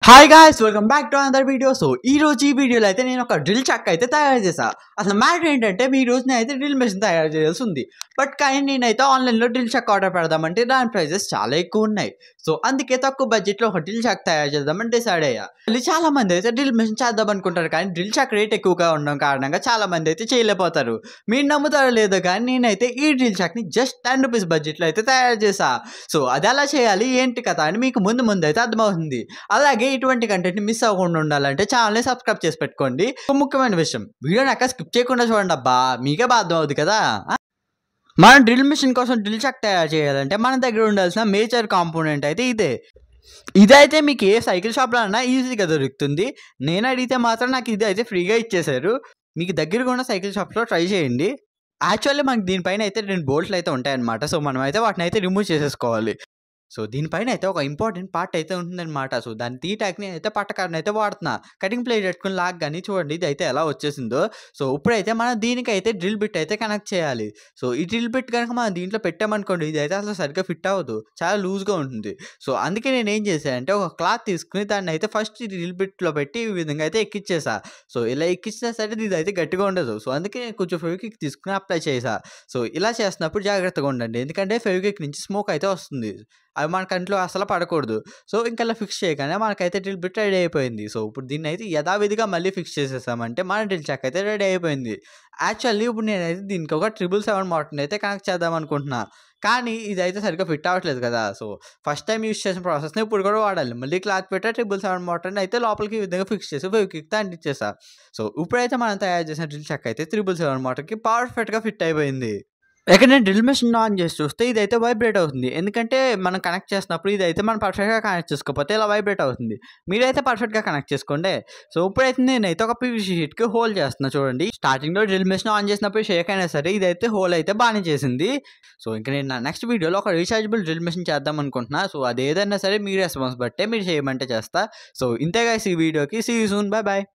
Hi guys welcome back to another video. So ఈ రోజు ఈ వీడియోలో అయితే నేను ఒక డ్రిల్ చక్ అయితే తయారు చేశా. అసలు మ్యాటర్ ఏంటంటే ఈ రోజు నేనైతే డ్రిల్ మెషిన్ తయారు చేయాల్సి ఉంది. బట్ కానీ నేనైతే ఆన్లైన్లో డ్రిల్ చక్ ఆర్డర్ పెడదామంటే దాని ప్రైజెస్ చాలా ఎక్కువ ఉన్నాయి. సో అందుకే తక్కువ బడ్జెట్లో ఒక డ్రిల్ చక్ తయారు చేద్దామని డిసైడ్ అయ్యా. మళ్ళీ చాలా మంది అయితే డ్రిల్ మెషిన్ చేద్దాం అనుకుంటారు, కానీ డ్రిల్ చక్ రేట్ ఎక్కువగా ఉండడం కారణంగా చాలా మంది అయితే చేయలేకపోతారు. మీరు నమ్ముతారో లేదో కానీ నేనైతే ఈ డ్రిల్ చక్ని జస్ట్ 10 రూపీస్ బడ్జెట్లో అయితే తయారు చేశా. సో అది ఎలా చేయాలి ఏంటి కదా అని మీకు ముందు అయితే అర్థమవుతుంది. అలాగే ఇటువంటి కంటెంట్ మిస్ అవ్వకుండా ఉండాలంటే ఛానల్ని సబ్స్క్రైబ్ చేసి పెట్టుకోండి. ఒక ముఖ్యమైన విషయం, వీడియో నాకు స్కిప్ చేయకుండా చూడండి అబ్బా, మీకే బాగా అర్థం అవుతుంది కదా. మనం డ్రిల్ మిషన్ కోసం డ్రిల్ చక్ తయారు చేయాలంటే మన దగ్గర ఉండాల్సిన మేజర్ కాంపోనెంట్ అయితే ఇదైతే మీకు ఏ సైకిల్ షాప్లో అన్నా ఈజీగా దొరుకుతుంది. నేను అడిగితే మాత్రం నాకు ఇది అయితే ఫ్రీగా ఇచ్చేశారు. మీకు దగ్గరగా ఉన్న సైకిల్ షాప్లో ట్రై చేయండి. యాక్చువల్లీ మనకి దీనిపైన అయితే 2 బోల్ట్లు అయితే ఉంటాయన్నమాట. సో మనం అయితే వాటిని అయితే రిమూవ్ చేసేసుకోవాలి. సో దీనిపైన అయితే ఒక ఇంపార్టెంట్ పార్ట్ అయితే ఉంటుందన్నమాట. సో దాన్ని తీయటానికి అయితే పట్టకారని అయితే వాడుతున్నా. కటింగ్ ప్లేట్ పెట్టుకుని లాగ్గాని చూడండి ఇది అయితే ఎలా వచ్చేసిందో. సో ఇప్పుడైతే మనం దీనికైతే డ్రిల్ బిట్ అయితే కనెక్ట్ చేయాలి. సో ఈ డ్రిల్ బిట్ కనుక మనం దీంట్లో పెట్టామనుకోండి ఇది అయితే అసలు సరిగ్గా ఫిట్ అవ్వదు, చాలా లూజ్గా ఉంటుంది. సో అందుకే నేను ఏం చేశానంటే ఒక క్లాత్ తీసుకుని దాన్ని అయితే ఫస్ట్ డ్రిల్ బిట్లో పెట్టి ఈ విధంగా అయితే ఎక్కిచ్చేసా. సో ఇలా ఎక్కిచ్చినా సరే ఇది అయితే గట్టిగా ఉండదు. సో అందుకే నేను కొంచెం ఫెవిక్విక్ తీసుకుని అప్లై చేసా. సో ఇలా చేస్తున్నప్పుడు జాగ్రత్తగా ఉండండి, ఎందుకంటే ఫెవిక్విక్ నుంచి స్మోక్ అయితే వస్తుంది. అవి మన కంట్లో అసలు పడకూడదు. సో ఇంకా ఇలా ఫిక్స్ చేయగానే మనకైతే డ్రిల్ బిట్ రెడీ అయిపోయింది. సో ఇప్పుడు దీన్ని అయితే యథావిధిగా మళ్ళీ ఫిక్స్ చేసేసామంటే మన డ్రిల్ చక్ అయితే రెడీ అయిపోయింది. యాక్చువల్లీ ఇప్పుడు నేనైతే దీనికి ఒక 777 మోటార్ని అయితే కనెక్ట్ చేద్దాం అనుకుంటున్నా, కానీ ఇదైతే సరిగ్గా ఫిట్ అవ్వట్లేదు కదా. సో ఫస్ట్ టైం యూస్ చేసిన ప్రాసెస్ని ఇప్పుడు కూడా వాడాలి. మళ్ళీ క్లాత్ పెట్టా 777 మోటార్ని అయితే లోపలికి ఈ విధంగా ఫిక్స్ చేసి ఫెవిక్విక్తో అంటించేసా. సో ఇప్పుడైతే మనం తయారు చేసిన డ్రిల్ చక్ అయితే 777 మోటార్కి పర్ఫెక్ట్గా ఫిట్ అయిపోయింది. ఇక్కడ నేను డ్రిల్ మెషిన్ ఆన్ చేసి చూస్తే ఇదైతే వైబ్రేట్ అవుతుంది, ఎందుకంటే మనం కనెక్ట్ చేసినప్పుడు ఇదైతే మనం పర్ఫెక్ట్గా కనెక్ట్ చేసుకోకపోతే ఇలా వైబ్రేట్ అవుతుంది. మీరైతే పర్ఫెక్ట్గా కనెక్ట్ చేసుకోండి. సో ఇప్పుడైతే నేనైతే ఒక పీవీసీ షీట్కి హోల్ చేస్తున్నా. చూడండి స్టార్టింగ్లో డ్రిల్ మెషిన్ ఆన్ చేసినప్పుడు షేక్ అయినా సరే ఇదైతే హోల్ అయితే బాగానే చేసింది. సో ఇంకా నేను నా నెక్స్ట్ వీడియోలో ఒక రీఛార్జబుల్ డ్రిల్ మెషిన్ చేద్దాం అనుకుంటున్నా. సో అది ఏదైనా సరే మీ రెస్పాన్స్ బట్టే మీరు చేయమంటే చేస్తా. సో ఇంతే గైస్ ఈ వీడియోకి. See you soon, bye bye.